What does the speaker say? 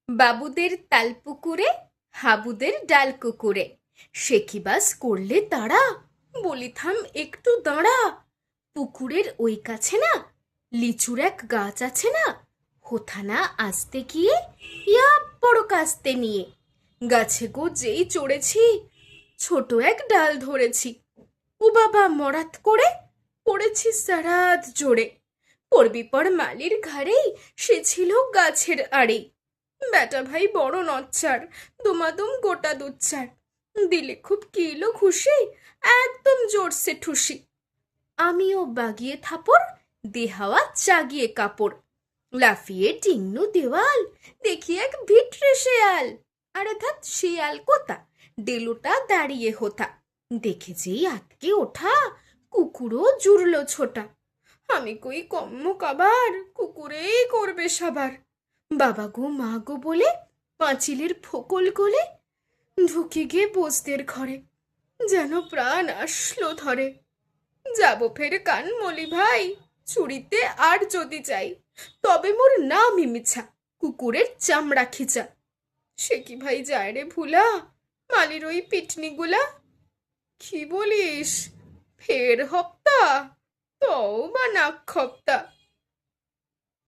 বাবুদের তাল পুকুরে, হাবুদের ডাল কুকুরে, সে কি বাস করলে তারা, বলি থাম একটু দাঁড়া। পুকুরের ওই কাছে না লিচুর এক গাছ আছে না, হোথানা আসতে গিয়ে ইয়া বড় কাস্তে নিয়ে গাছে গো যেই চড়েছি, ছোট এক ডাল ধরেছি। ও বাবা মরাত করে পড়েছি সারাত জোরে। পড়বি পর মালির ঘাড়েই, সে ছিল গাছের আড়েই। বেটা ভাই বড় নচ্চার, দুমাদুম গোটা দুচ্চার, দিলে খুব কিলো খুশি, একদম জোরসে ঠুসি। আমিও বাগিয়ে থাপড়, দেহাওয়া চাগিয়ে কাপড়, লাফিয়ে টিংনু দেওয়াল, দেখি এক ভিটরে শেয়াল। আরে ধাত শিয়াল কোথা, ডেলোটা দাঁড়িয়ে হোথা, দেখে যেই আটকে ওঠা, কুকুরও জুড়লো ছোটা। আমি কই কম্ম কাবার, কুকুরেই করবে সাবার। বাবা গো মা গো বলে পাঁচিলের ফোকল গলে ঢুকে গিয়ে বসদের ঘরে, যেন প্রাণ আসলো ধরে। যাব ফের কানমলি ভাই, চুরিতে আর যদি যাই, তবে মোর নাম মিছা, কুকুরের চামড়া খিচা। সে কি ভাই যায় রে ভুলা, মালির ওই পিটনিগুলা। কি বলিস, ফের হপ্তা, তও বা নাক খপ্তা।